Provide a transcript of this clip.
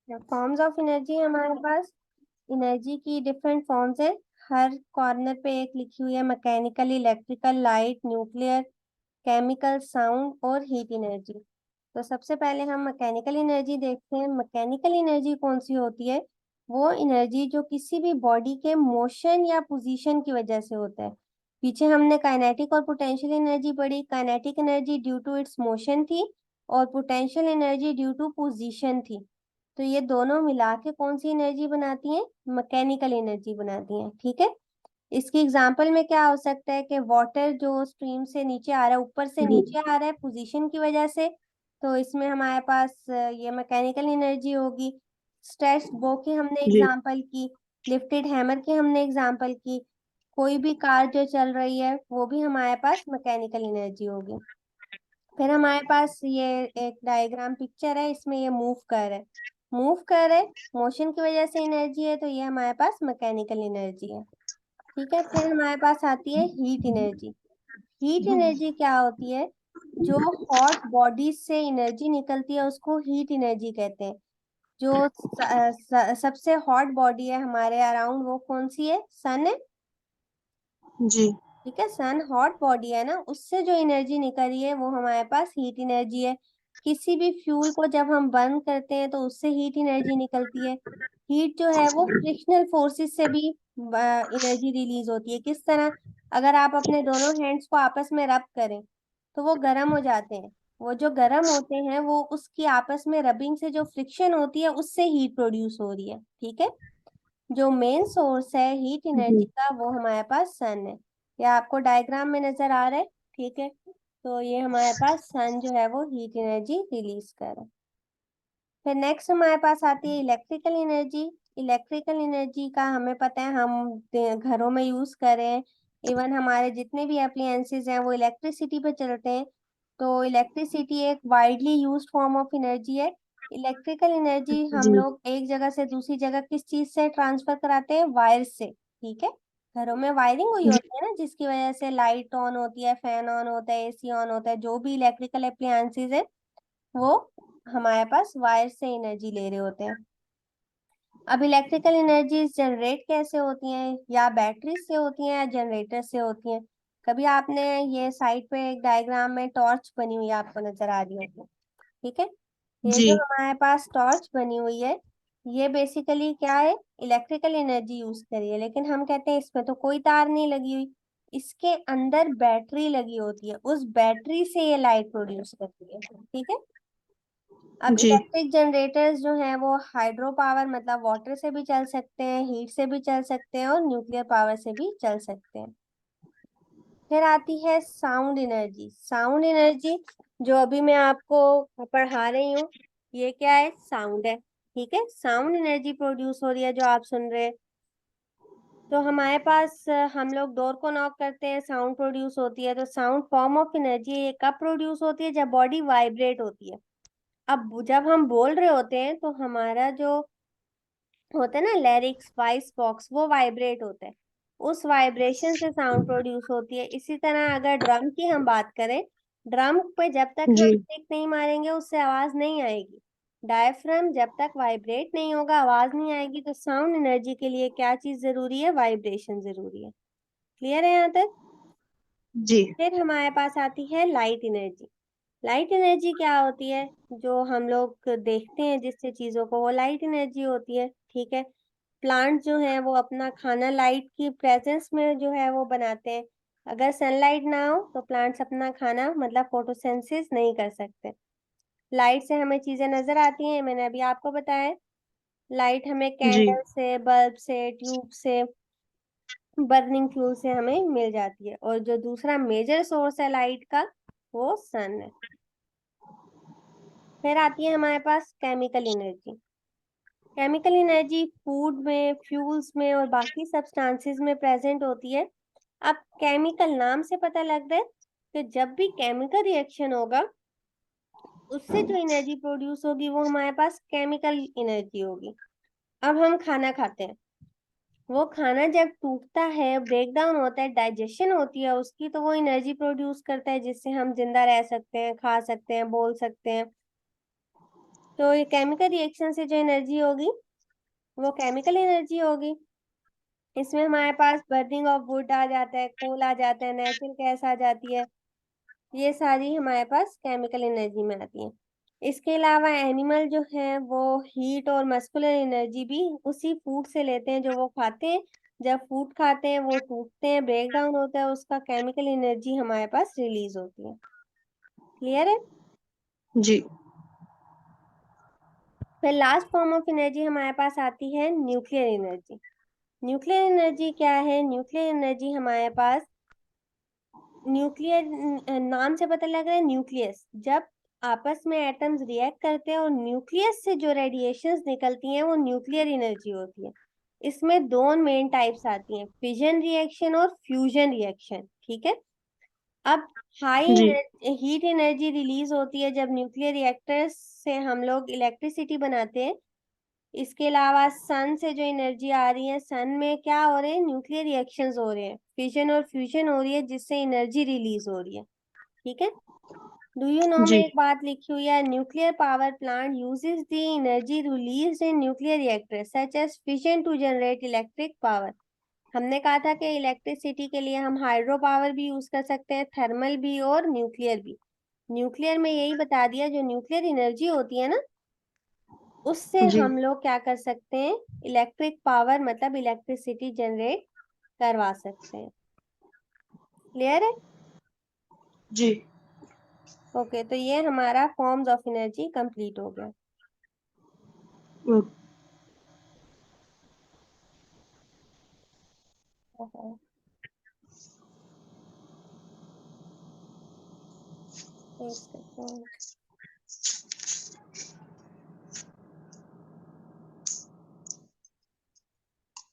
Forms of energy हमारे पास energy की different forms है। हर कॉर्नर पे एक लिखी हुई है, mechanical, electrical, light, nuclear, chemical, sound और हीट एनर्जी। तो सबसे पहले हम मैकेनिकल एनर्जी देखते हैं। मैकेनिकल एनर्जी कौन सी होती है? वो एनर्जी जो किसी भी बॉडी के मोशन या पोजीशन की वजह से होता है। पीछे हमने काइनेटिक और पोटेंशियल एनर्जी पढ़ी। Kinetic energy due to its motion थी और potential energy due to position थी। तो ये दोनों मिला के कौन सी एनर्जी बनाती हैं? मैकेनिकल एनर्जी बनाती हैं। ठीक है। इसकी एग्जांपल में क्या हो सकता है कि वाटर जो स्ट्रीम से नीचे आ रहा है, ऊपर से जी नीचे आ रहा है पोजीशन की वजह से, तो इसमें हमारे पास ये मैकेनिकल एनर्जी होगी। स्ट्रेच्ड बो की हमने जी एग्जांपल की, लिफ्टेड हैमर की हमने एग्जांपल की। कोई भी कार जो चल रही है वो भी हमारे पास मैकेनिकल एनर्जी होगी। फिर हमारे पास ये एक डायग्राम पिक्चर है, इसमें ये मूव कर रहा है। मूव कर रहा है, मोशन की वजह से एनर्जी है, तो ये हमारे पास मैकेनिकल एनर्जी है। ठीक है। फिर हमारे पास आती है हीट एनर्जी। हीट एनर्जी क्या होती है? जो हॉट बॉडी से एनर्जी निकलती है उसको हीट एनर्जी कहते हैं। जो सबसे हॉट बॉडी है हमारे अराउंड वो कौन सी है? सन है। जी ठीक है। सन हॉट बॉडी है ना, उससे जो एनर्जी निकल रही है वो हमारे पास हीट एनर्जी है। किसी भी फ्यूल को जब हम बर्न करते हैं तो उससे हीट एनर्जी निकलती है। हीट जो है वो फ्रिक्शनल फोर्सेस से भी एनर्जी रिलीज होती है। किस तरह? अगर आप अपने दोनों हैंड्स को आपस में रब करें तो वो गर्म हो जाते हैं। वो जो गर्म होते हैं वो उसकी आपस में रबिंग से जो फ्रिक्शन होती है उससे हीट प्रोड्यूस हो रही है। ठीक है। जो मेन सोर्स है हीट एनर्जी जी का वो हमारे पास सन है। ये आपको डायग्राम में नजर आ रहा है। ठीक है। तो ये हमारे पास सन जो है वो हीट एनर्जी रिलीज कर रहा है। फिर नेक्स्ट हमारे पास आती है इलेक्ट्रिकल एनर्जी। इलेक्ट्रिकल एनर्जी का हमें पता है, हम घरों में यूज कर रहे हैं। इवन हमारे जितने भी अप्लायंसेस हैं वो इलेक्ट्रिसिटी पे चलते हैं। तो इलेक्ट्रिसिटी एक widely used form of energy है। इलेक्ट्रिकल एनर्जी हम जी लोग एक जगह से दूसरी जगह किस चीज से ट्रांसफर कराते हैं? वायर से। ठीक है। घरों में वायरिंग हुई जी होती है ना, जिसकी वजह से लाइट ऑन होती है, फैन ऑन होता है, एसी ऑन होता है, जो भी इलेक्ट्रिकल अप्लायंसेस है वो हमारे पास वायर से एनर्जी ले रहे होते हैं। अब इलेक्ट्रिकल एनर्जी जनरेट कैसे होती हैं? या बैटरी से होती हैं या जनरेटर से होती हैं। कभी आपने ये साइड पे एक डायग्राम में टॉर्च बनी हुई आपको नजर आ रही होगी। ठीक है। ये जी जो हमारे पास टॉर्च बनी हुई है ये बेसिकली क्या है? इलेक्ट्रिकल एनर्जी यूज करी है, लेकिन हम कहते हैं इसमें तो कोई तार नहीं लगी हुई। इसके अंदर बैटरी लगी होती है, उस बैटरी से ये लाइट प्रोड्यूस करती है। ठीक है। अब जी इलेक्ट्रिक जनरेटर्स जो हैं वो हाइड्रो पावर मतलब वाटर से भी चल सकते हैं, हीट से भी चल सकते हैं और न्यूक्लियर पावर से भी चल सकते हैं। फिर आती है साउंड एनर्जी। साउंड एनर्जी जो अभी मैं आपको पढ़ा रही हूँ, ये क्या है? साउंड है। ठीक है। साउंड एनर्जी प्रोड्यूस हो रही है जो आप सुन रहे हैं। तो हमारे पास हम लोग डोर को नॉक करते हैं, साउंड प्रोड्यूस होती है। तो साउंड फॉर्म ऑफ एनर्जी ये कब प्रोड्यूस होती है? जब बॉडी वाइब्रेट होती है। अब जब हम बोल रहे होते हैं तो हमारा जो होता है ना लैरिक्स, वॉइस बॉक्स, वो वाइब्रेट होता है। उस वाइब्रेशन से साउंड प्रोड्यूस होती है। इसी तरह अगर ड्रम की हम बात करें, ड्रम पे जब तक हम जी स्टिक नहीं मारेंगे उससे आवाज नहीं आएगी। डायफ्राम जब तक वाइब्रेट नहीं होगा आवाज नहीं आएगी। तो साउंड एनर्जी के लिए क्या चीज जरूरी है? वाइब्रेशन जरूरी है। क्लियर है यहाँ तक? जी फिर हमारे पास आती है लाइट एनर्जी। लाइट एनर्जी क्या होती है? जो हम लोग देखते हैं जिससे चीजों को, वो लाइट एनर्जी होती है। ठीक है। प्लांट जो है वो अपना खाना लाइट की प्रेजेंस में जो है वो बनाते हैं। अगर सनलाइट ना हो तो प्लांट्स अपना खाना मतलब फोटोसिंथेसिस नहीं कर सकते। लाइट से हमें चीजें नजर आती हैं, मैंने अभी आपको बताया। लाइट हमें जी कैंडल से, बल्ब से, ट्यूब से, बर्निंग फ्यूल से हमें मिल जाती है। और जो दूसरा मेजर सोर्स है लाइट का वो सन है। फिर आती है हमारे पास chemical energy. Chemical energy food में, फ्यूल्स में और बाकी सब्सटेंसेस में प्रेजेंट होती है। अब केमिकल नाम से पता लगता है कि जब भी केमिकल रिएक्शन होगा उससे जो एनर्जी प्रोड्यूस होगी वो हमारे पास केमिकल एनर्जी होगी। अब हम खाना खाते हैं, वो खाना जब टूटता है, ब्रेक डाउन होता है, डाइजेशन होती है उसकी, तो वो एनर्जी प्रोड्यूस करता है जिससे हम जिंदा रह सकते हैं, खा सकते हैं, बोल सकते हैं। तो ये केमिकल रिएक्शन से जो एनर्जी होगी वो केमिकल एनर्जी होगी। इसमें हमारे पास बर्निंग ऑफ वुड आ जाता है, कोल आ जाता है, नेचुरल गैस आ जाती है। ये सारी हमारे पास केमिकल एनर्जी में आती है। इसके अलावा एनिमल जो है वो हीट और मस्कुलर एनर्जी भी उसी फूड से लेते हैं जो वो खाते हैं। जब फूड खाते हैं वो टूटते हैं, ब्रेक डाउन होता है, उसका केमिकल एनर्जी हमारे पास रिलीज होती है। क्लियर है? जी। फिर लास्ट फॉर्म ऑफ एनर्जी हमारे पास आती है न्यूक्लियर एनर्जी। न्यूक्लियर एनर्जी क्या है? न्यूक्लियर एनर्जी हमारे पास न्यूक्लियर नाम से पता लग रहा है, न्यूक्लियस। जब आपस में एटम्स रिएक्ट करते हैं और न्यूक्लियस से जो रेडिएशंस निकलती हैं वो न्यूक्लियर एनर्जी होती है। इसमें दो मेन टाइप्स आती हैं, फिजन रिएक्शन और फ्यूजन रिएक्शन। ठीक है। अब हाई जी। हीट एनर्जी रिलीज होती है जब न्यूक्लियर रिएक्टर्स से हम लोग इलेक्ट्रिसिटी बनाते हैं। इसके अलावा सन से जो एनर्जी आ रही है, सन में क्या हो रहे हैं? न्यूक्लियर रिएक्शंस हो रहे हैं, फिजन और फ्यूजन हो रही है, जिससे एनर्जी रिलीज हो रही है। ठीक है। डू यू नो में जी। एक बात लिखी हुई है, nuclear power plant uses the energy released in nuclear reactor such as fission to generate electric power. हमने कहा था कि इलेक्ट्रिसिटी के लिए हम हाइड्रो पावर भी यूज कर सकते हैं, थर्मल भी और न्यूक्लियर भी। न्यूक्लियर में यही बता दिया, जो न्यूक्लियर एनर्जी होती है ना, उससे जी। हम लोग क्या कर सकते हैं? इलेक्ट्रिक पावर मतलब इलेक्ट्रिसिटी जनरेट करवा सकते हैं। क्लियर है? जी। ओके, तो ये हमारा फॉर्म्स ऑफ एनर्जी कंप्लीट हो गया। ओ- ओहो, एक सेकेंड।